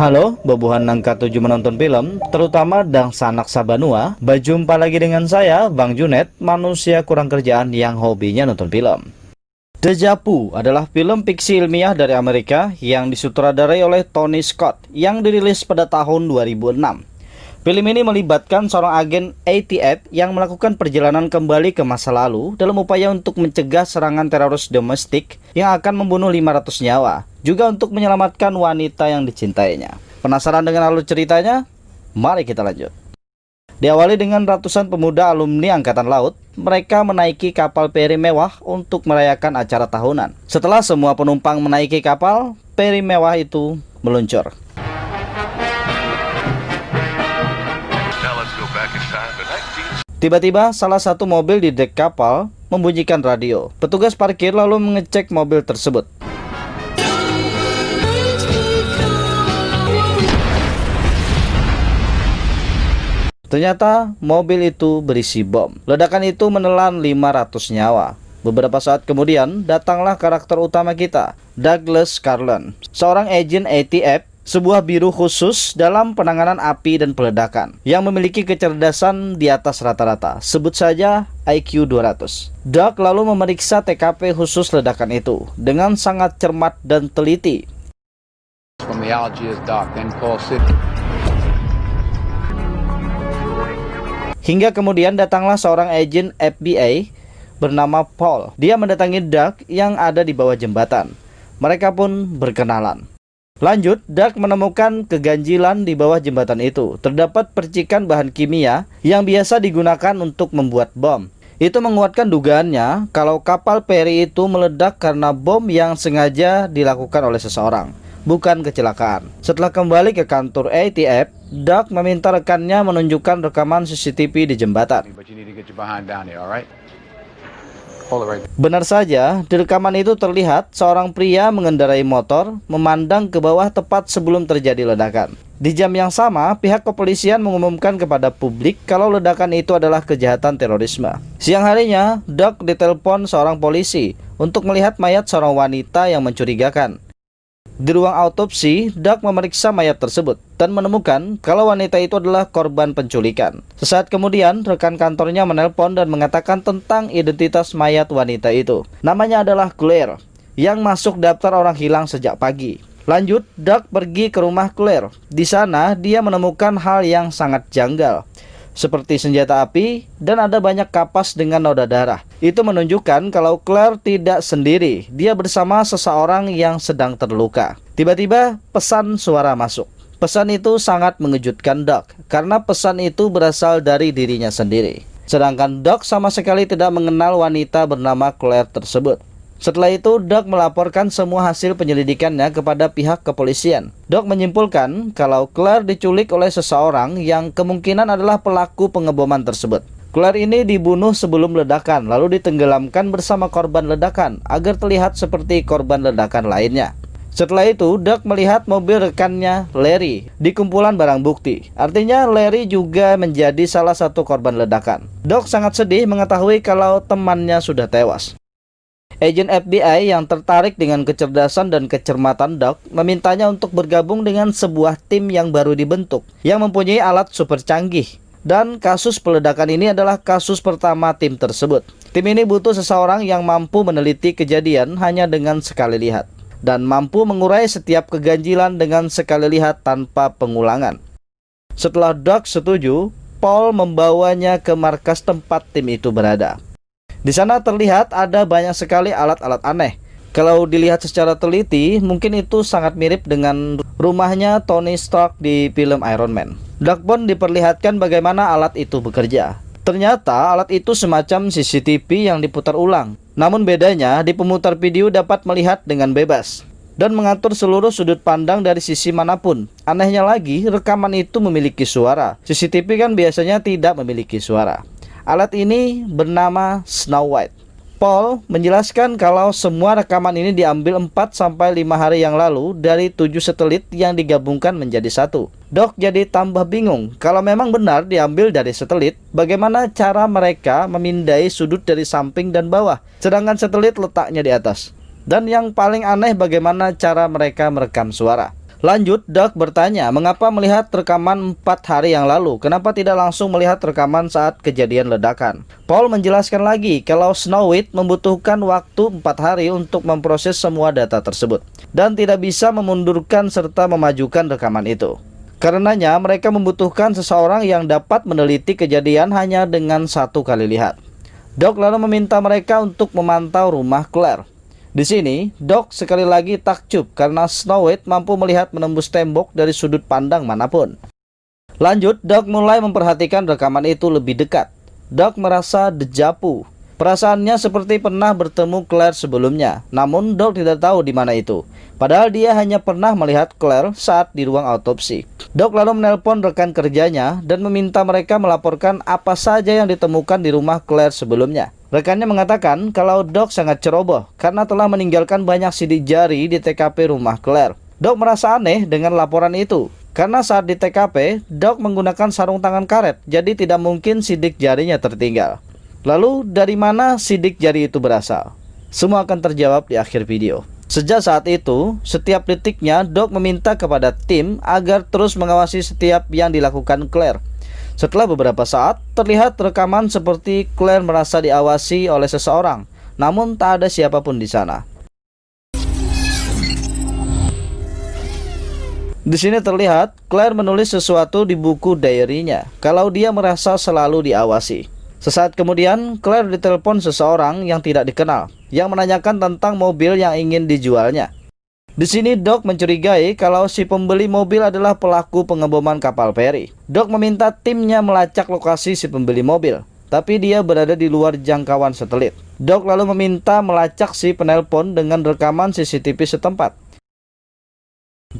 Halo, bobohan angka 7 menonton film, terutama Dang Sanak Sabanua. Berjumpa lagi dengan saya, Bang Junet, manusia kurang kerjaan yang hobinya nonton film. Deja Vu adalah film fiksi ilmiah dari Amerika yang disutradarai oleh Tony Scott yang dirilis pada tahun 2006. Film ini melibatkan seorang agen ATF yang melakukan perjalanan kembali ke masa lalu dalam upaya untuk mencegah serangan teroris domestik yang akan membunuh 500 nyawa, juga untuk menyelamatkan wanita yang dicintainya. Penasaran dengan alur ceritanya? Mari kita lanjut. Diawali dengan ratusan pemuda alumni Angkatan Laut, mereka menaiki kapal peri mewah untuk merayakan acara tahunan. Setelah semua penumpang menaiki kapal, peri mewah itu meluncur. Tiba-tiba salah satu mobil di dek kapal membunyikan radio. Petugas parkir lalu mengecek mobil tersebut. Ternyata mobil itu berisi bom. Ledakan itu menelan 500 nyawa. Beberapa saat kemudian datanglah karakter utama kita, Douglas Carlin, seorang agen ATF, sebuah biru khusus dalam penanganan api dan peledakan yang memiliki kecerdasan di atas rata-rata, sebut saja IQ 200. Doug lalu memeriksa TKP khusus ledakan itu dengan sangat cermat dan teliti. Hingga kemudian datanglah seorang agen FBI bernama Paul. Dia mendatangi Doug yang ada di bawah jembatan. Mereka pun berkenalan. Lanjut, Doug menemukan keganjilan di bawah jembatan itu. Terdapat percikan bahan kimia yang biasa digunakan untuk membuat bom. Itu menguatkan dugaannya kalau kapal peri itu meledak karena bom yang sengaja dilakukan oleh seseorang, bukan kecelakaan. Setelah kembali ke kantor ATF, Doug meminta rekannya menunjukkan rekaman CCTV di jembatan. Benar saja, di rekaman itu terlihat seorang pria mengendarai motor memandang ke bawah tepat sebelum terjadi ledakan. Di jam yang sama, pihak kepolisian mengumumkan kepada publik kalau ledakan itu adalah kejahatan terorisme. Siang harinya, Doug ditelepon seorang polisi untuk melihat mayat seorang wanita yang mencurigakan. Di ruang autopsi, Doug memeriksa mayat tersebut dan menemukan kalau wanita itu adalah korban penculikan. Sesaat kemudian, rekan kantornya menelpon dan mengatakan tentang identitas mayat wanita itu. Namanya adalah Claire, yang masuk daftar orang hilang sejak pagi. Lanjut, Doug pergi ke rumah Claire. Di sana, dia menemukan hal yang sangat janggal, seperti senjata api, dan ada banyak kapas dengan noda darah. Itu menunjukkan kalau Claire tidak sendiri, dia bersama seseorang yang sedang terluka. Tiba-tiba pesan suara masuk. Pesan itu sangat mengejutkan Doug, karena pesan itu berasal dari dirinya sendiri. Sedangkan Doug sama sekali tidak mengenal wanita bernama Claire tersebut. Setelah itu, Doug melaporkan semua hasil penyelidikannya kepada pihak kepolisian. Doug menyimpulkan kalau Claire diculik oleh seseorang yang kemungkinan adalah pelaku pengeboman tersebut. Claire ini dibunuh sebelum ledakan, lalu ditenggelamkan bersama korban ledakan agar terlihat seperti korban ledakan lainnya. Setelah itu, Doug melihat mobil rekannya, Larry, di kumpulan barang bukti. Artinya, Larry juga menjadi salah satu korban ledakan. Doug sangat sedih mengetahui kalau temannya sudah tewas. Agen FBI yang tertarik dengan kecerdasan dan kecermatan Doug memintanya untuk bergabung dengan sebuah tim yang baru dibentuk yang mempunyai alat super canggih. Dan kasus peledakan ini adalah kasus pertama tim tersebut. Tim ini butuh seseorang yang mampu meneliti kejadian hanya dengan sekali lihat dan mampu mengurai setiap keganjilan dengan sekali lihat tanpa pengulangan. Setelah Doug setuju, Paul membawanya ke markas tempat tim itu berada. Di sana terlihat ada banyak sekali alat-alat aneh. Kalau dilihat secara teliti, mungkin itu sangat mirip dengan rumahnya Tony Stark di film Iron Man. Doug pun diperlihatkan bagaimana alat itu bekerja. Ternyata alat itu semacam CCTV yang diputar ulang. Namun bedanya, di pemutar video dapat melihat dengan bebas dan mengatur seluruh sudut pandang dari sisi manapun. Anehnya lagi, rekaman itu memiliki suara. CCTV kan biasanya tidak memiliki suara. Alat ini bernama Snow White. Paul menjelaskan kalau semua rekaman ini diambil 4-5 hari yang lalu dari 7 satelit yang digabungkan menjadi satu. Doug jadi tambah bingung, kalau memang benar diambil dari satelit, bagaimana cara mereka memindai sudut dari samping dan bawah, sedangkan satelit letaknya di atas. Dan yang paling aneh bagaimana cara mereka merekam suara. Lanjut, Doc bertanya, mengapa melihat rekaman 4 hari yang lalu? Kenapa tidak langsung melihat rekaman saat kejadian ledakan? Paul menjelaskan lagi kalau Snow White membutuhkan waktu 4 hari untuk memproses semua data tersebut dan tidak bisa memundurkan serta memajukan rekaman itu. Karenanya, mereka membutuhkan seseorang yang dapat meneliti kejadian hanya dengan 1 kali lihat. Doc lalu meminta mereka untuk memantau rumah Claire. Di sini, Doc sekali lagi takjub karena Snow White mampu melihat menembus tembok dari sudut pandang manapun. Lanjut, Doc mulai memperhatikan rekaman itu lebih dekat. Doc merasa dejavu. Perasaannya seperti pernah bertemu Claire sebelumnya, namun Doc tidak tahu di mana itu. Padahal dia hanya pernah melihat Claire saat di ruang autopsi. Doc lalu menelpon rekan kerjanya dan meminta mereka melaporkan apa saja yang ditemukan di rumah Claire sebelumnya. Rekannya mengatakan kalau Doc sangat ceroboh karena telah meninggalkan banyak sidik jari di TKP rumah Claire. Doc merasa aneh dengan laporan itu, karena saat di TKP, Doc menggunakan sarung tangan karet, jadi tidak mungkin sidik jarinya tertinggal. Lalu, dari mana sidik jari itu berasal? Semua akan terjawab di akhir video. Sejak saat itu, setiap detiknya Doc meminta kepada tim agar terus mengawasi setiap yang dilakukan Claire. Setelah beberapa saat, terlihat rekaman seperti Claire merasa diawasi oleh seseorang, namun tak ada siapapun di sana. Di sini terlihat Claire menulis sesuatu di buku diary-nya, kalau dia merasa selalu diawasi. Sesaat kemudian, Claire ditelepon seseorang yang tidak dikenal, yang menanyakan tentang mobil yang ingin dijualnya. Di sini Doc mencurigai kalau si pembeli mobil adalah pelaku pengeboman kapal feri. Doc meminta timnya melacak lokasi si pembeli mobil, tapi dia berada di luar jangkauan satelit. Doc lalu meminta melacak si penelpon dengan rekaman CCTV setempat.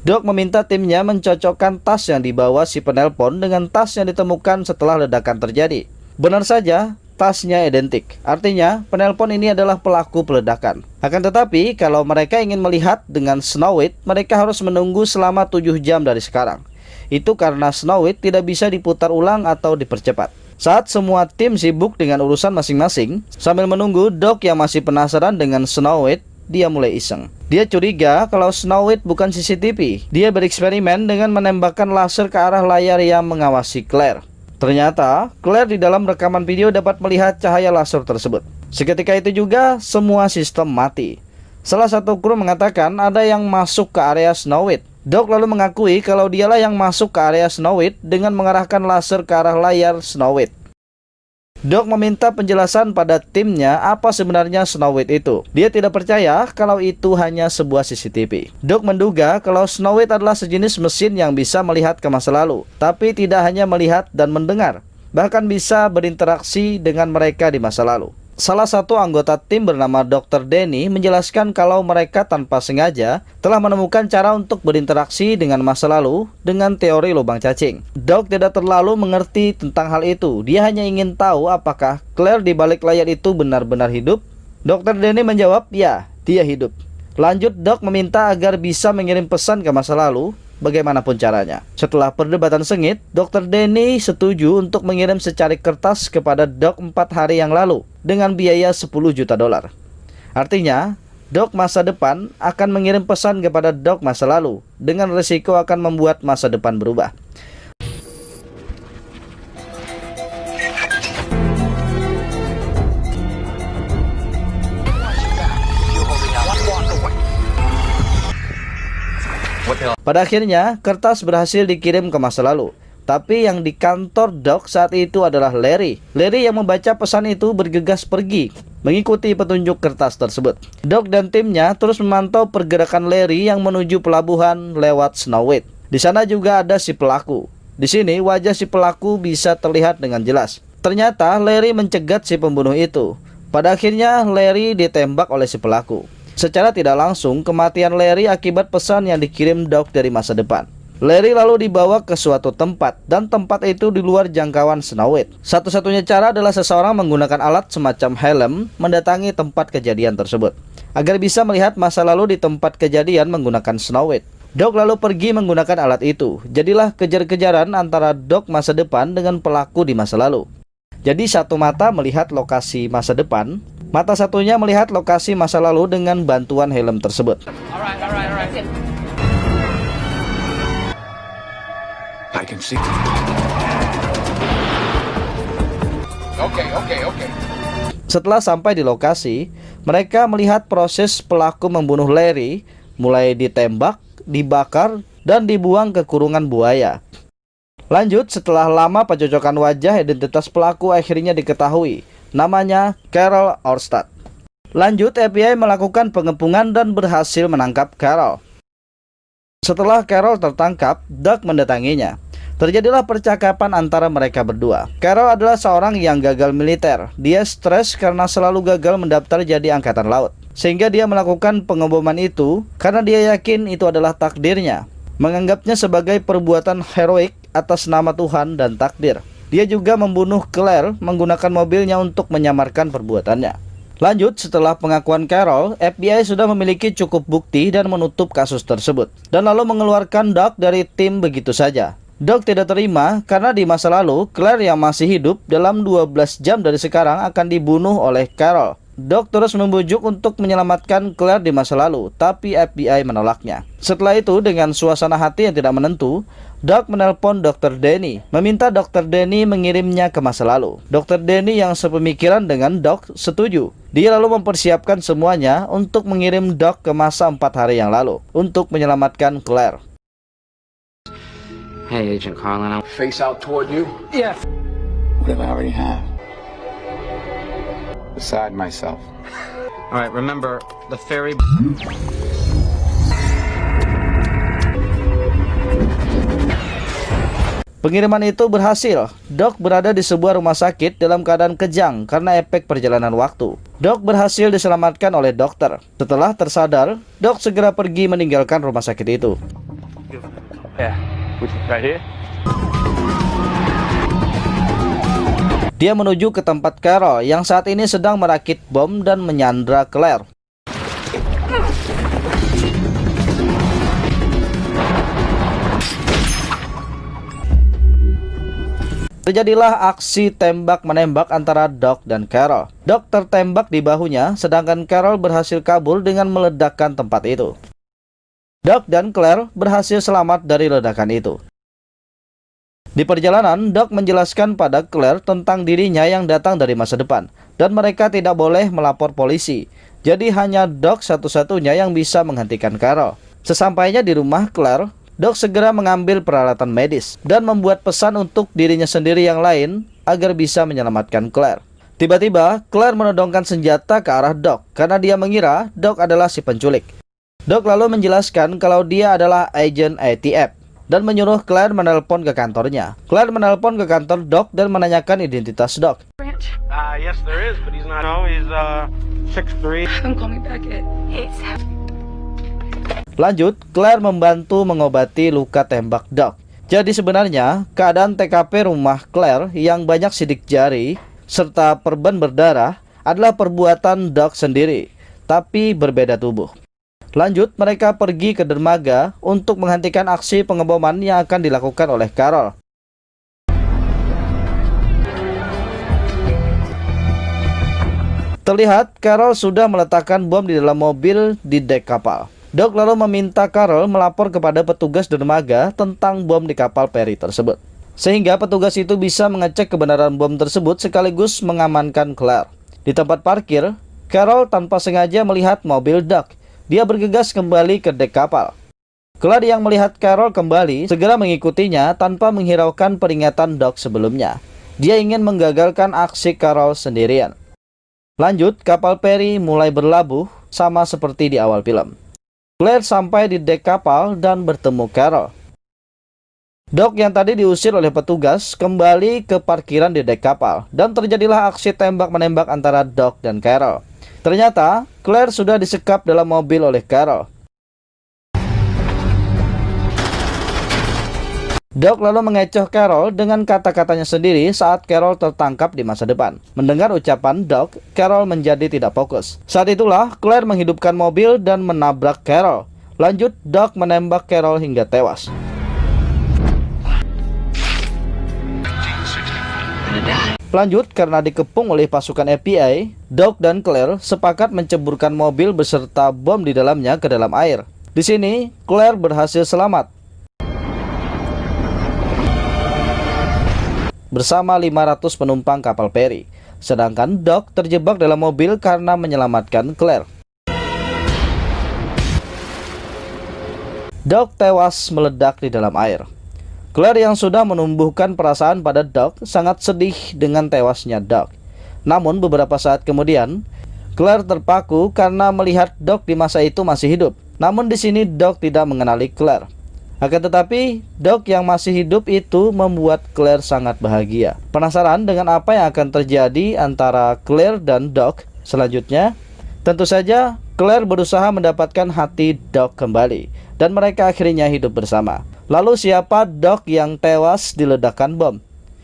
Doc meminta timnya mencocokkan tas yang dibawa si penelpon dengan tas yang ditemukan setelah ledakan terjadi. Benar saja, tasnya identik. Artinya, penelpon ini adalah pelaku peledakan. Akan tetapi, kalau mereka ingin melihat dengan Snow White, mereka harus menunggu selama 7 jam dari sekarang. Itu karena Snow White tidak bisa diputar ulang atau dipercepat. Saat semua tim sibuk dengan urusan masing-masing, sambil menunggu, Doc yang masih penasaran dengan Snow White, dia mulai iseng. Dia curiga kalau Snow White bukan CCTV. Dia bereksperimen dengan menembakkan laser ke arah layar yang mengawasi Claire. Ternyata, Claire di dalam rekaman video dapat melihat cahaya laser tersebut. Seketika itu juga, semua sistem mati. Salah satu kru mengatakan ada yang masuk ke area Snow White. Doc lalu mengakui kalau dialah yang masuk ke area Snow White dengan mengarahkan laser ke arah layar Snow White. Doc meminta penjelasan pada timnya apa sebenarnya Snow White itu. Dia tidak percaya kalau itu hanya sebuah CCTV. Doc menduga kalau Snow White adalah sejenis mesin yang bisa melihat ke masa lalu, tapi tidak hanya melihat dan mendengar, bahkan bisa berinteraksi dengan mereka di masa lalu. Salah satu anggota tim bernama Dr. Danny menjelaskan kalau mereka tanpa sengaja telah menemukan cara untuk berinteraksi dengan masa lalu dengan teori lubang cacing. Doc tidak terlalu mengerti tentang hal itu. Dia hanya ingin tahu apakah Claire di balik layar itu benar-benar hidup. Dr. Danny menjawab, ya, dia hidup. Lanjut, Doc meminta agar bisa mengirim pesan ke masa lalu, bagaimanapun caranya. Setelah perdebatan sengit, Dr. Danny setuju untuk mengirim secari kertas kepada Doc 4 hari yang lalu dengan biaya $10 juta. Artinya, Doc masa depan akan mengirim pesan kepada Doc masa lalu dengan risiko akan membuat masa depan berubah. Pada akhirnya, kertas berhasil dikirim ke masa lalu. Tapi yang di kantor Doc saat itu adalah Larry. Larry yang membaca pesan itu bergegas pergi, mengikuti petunjuk kertas tersebut. Doc dan timnya terus memantau pergerakan Larry yang menuju pelabuhan lewat Snow White. Di sana juga ada si pelaku. Di sini wajah si pelaku bisa terlihat dengan jelas. Ternyata Larry mencegat si pembunuh itu. Pada akhirnya Larry ditembak oleh si pelaku. Secara tidak langsung, kematian Larry akibat pesan yang dikirim Doc dari masa depan. Larry lalu dibawa ke suatu tempat, dan tempat itu di luar jangkauan Snow White. Satu-satunya cara adalah seseorang menggunakan alat semacam helm mendatangi tempat kejadian tersebut, agar bisa melihat masa lalu di tempat kejadian menggunakan Snow White. Doc lalu pergi menggunakan alat itu. Jadilah kejar-kejaran antara Doc masa depan dengan pelaku di masa lalu. Jadi satu mata melihat lokasi masa depan, mata satunya melihat lokasi masa lalu dengan bantuan helm tersebut. I can see. Okay. Setelah sampai di lokasi, mereka melihat proses pelaku membunuh Larry, mulai ditembak, dibakar, dan dibuang ke kurungan buaya. Lanjut, setelah lama pencocokan wajah, identitas pelaku akhirnya diketahui. Namanya Carol Oerstad. Lanjut, FBI melakukan pengepungan dan berhasil menangkap Carol. Setelah Carol tertangkap, Doug mendatanginya. Terjadilah percakapan antara mereka berdua. Carol adalah seorang yang gagal militer. Dia stres karena selalu gagal mendaftar jadi angkatan laut. Sehingga dia melakukan pengeboman itu karena dia yakin itu adalah takdirnya. Menganggapnya sebagai perbuatan heroik atas nama Tuhan dan takdir. Dia juga membunuh Claire menggunakan mobilnya untuk menyamarkan perbuatannya. Lanjut, setelah pengakuan Carol, FBI sudah memiliki cukup bukti dan menutup kasus tersebut. Dan lalu mengeluarkan Doug dari tim begitu saja. Doug tidak terima karena di masa lalu, Claire yang masih hidup dalam 12 jam dari sekarang akan dibunuh oleh Carol. Doug terus membujuk untuk menyelamatkan Claire di masa lalu, tapi FBI menolaknya. Setelah itu, dengan suasana hati yang tidak menentu, Doug menelpon Dr. Denny, meminta Dr. Denny mengirimnya ke masa lalu. Dr. Denny yang sepemikiran dengan Doug setuju. Dia lalu mempersiapkan semuanya untuk mengirim Doug ke masa 4 hari yang lalu, untuk menyelamatkan Claire. Hey, Agent Carlin, I'm Face out toward you. Yeah. What if I already have? Beside myself. All right, remember, the ferry... Pengiriman itu berhasil. Doug berada di sebuah rumah sakit dalam keadaan kejang karena efek perjalanan waktu. Doug berhasil diselamatkan oleh dokter. Setelah tersadar, Doug segera pergi meninggalkan rumah sakit itu. Yeah, right here. Dia menuju ke tempat Carol yang saat ini sedang merakit bom dan menyandra Claire. Terjadilah aksi tembak-menembak antara Doug dan Carol. Doug tertembak di bahunya, sedangkan Carol berhasil kabur dengan meledakkan tempat itu. Doug dan Claire berhasil selamat dari ledakan itu. Di perjalanan, Doug menjelaskan pada Claire tentang dirinya yang datang dari masa depan, dan mereka tidak boleh melapor polisi. Jadi hanya Doug satu-satunya yang bisa menghentikan Carol. Sesampainya di rumah Claire, Doug segera mengambil peralatan medis dan membuat pesan untuk dirinya sendiri yang lain agar bisa menyelamatkan Claire. Tiba-tiba, Claire menodongkan senjata ke arah Doug karena dia mengira Doug adalah si penculik. Doug lalu menjelaskan kalau dia adalah agen ATF dan menyuruh Claire menelpon ke kantornya. Claire menelpon ke kantor Doug dan menanyakan identitas Doug. Yes, there is, but he's not. No, he's 6'3". Have him call me back at 8:7. Lanjut, Claire membantu mengobati luka tembak Doug. Jadi sebenarnya, keadaan TKP rumah Claire yang banyak sidik jari serta perban berdarah adalah perbuatan Doug sendiri, tapi berbeda tubuh. Lanjut, mereka pergi ke dermaga untuk menghentikan aksi pengeboman yang akan dilakukan oleh Carol. Terlihat Carol sudah meletakkan bom di dalam mobil di dek kapal. Doug lalu meminta Carol melapor kepada petugas dermaga tentang bom di kapal peri tersebut. Sehingga petugas itu bisa mengecek kebenaran bom tersebut sekaligus mengamankan Claire. Di tempat parkir, Carol tanpa sengaja melihat mobil Doug. Dia bergegas kembali ke dek kapal. Claire yang melihat Carol kembali segera mengikutinya tanpa menghiraukan peringatan Doug sebelumnya. Dia ingin menggagalkan aksi Carol sendirian. Lanjut, kapal peri mulai berlabuh sama seperti di awal film. Claire sampai di dek kapal dan bertemu Carol. Doug yang tadi diusir oleh petugas kembali ke parkiran di dek kapal dan terjadilah aksi tembak-menembak antara Doug dan Carol. Ternyata, Claire sudah disekap dalam mobil oleh Carol. Doug lalu mengecoh Carol dengan kata-katanya sendiri saat Carol tertangkap di masa depan. Mendengar ucapan Doug, Carol menjadi tidak fokus. Saat itulah, Claire menghidupkan mobil dan menabrak Carol. Lanjut, Doug menembak Carol hingga tewas. Lanjut, karena dikepung oleh pasukan FBI, Doug dan Claire sepakat menceburkan mobil beserta bom di dalamnya ke dalam air. Di sini, Claire berhasil selamat. bersama 500 penumpang kapal feri. Sedangkan Doc terjebak dalam mobil karena menyelamatkan Claire. Doc tewas meledak di dalam air. Claire yang sudah menumbuhkan perasaan pada Doc sangat sedih dengan tewasnya Doc. Namun beberapa saat kemudian, Claire terpaku karena melihat Doc di masa itu masih hidup. Namun di sini Doc tidak mengenali Claire. Akan tetapi, Doc yang masih hidup itu membuat Claire sangat bahagia. Penasaran dengan apa yang akan terjadi antara Claire dan Doc selanjutnya? Tentu saja, Claire berusaha mendapatkan hati Doc kembali, dan mereka akhirnya hidup bersama. Lalu siapa Doc yang tewas di ledakan bom?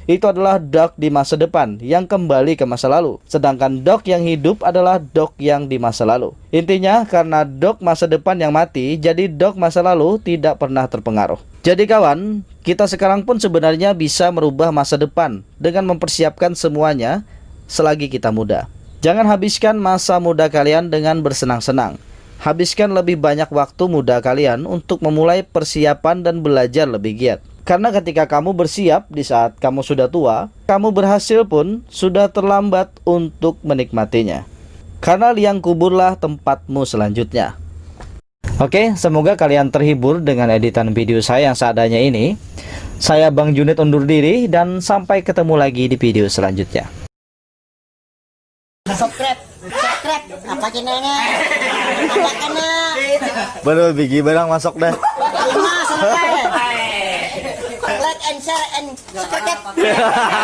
Itu adalah Doc di masa depan yang kembali ke masa lalu. Sedangkan Doc yang hidup adalah Doc yang di masa lalu. Intinya karena Doc masa depan yang mati, jadi Doc masa lalu tidak pernah terpengaruh. Jadi kawan, kita sekarang pun sebenarnya bisa merubah masa depan dengan mempersiapkan semuanya selagi kita muda. Jangan habiskan masa muda kalian dengan bersenang-senang. Habiskan lebih banyak waktu muda kalian untuk memulai persiapan dan belajar lebih giat. Karena ketika kamu bersiap di saat kamu sudah tua, kamu berhasil pun sudah terlambat untuk menikmatinya. Karena liang kuburlah tempatmu selanjutnya. Oke, semoga kalian terhibur dengan editan video saya yang seadanya ini. Saya Bang Junid undur diri dan sampai ketemu lagi di video selanjutnya. Subscribe apa channelnya? Apa kena? Baru bigi barang masuk dah. Like and share and subscribe.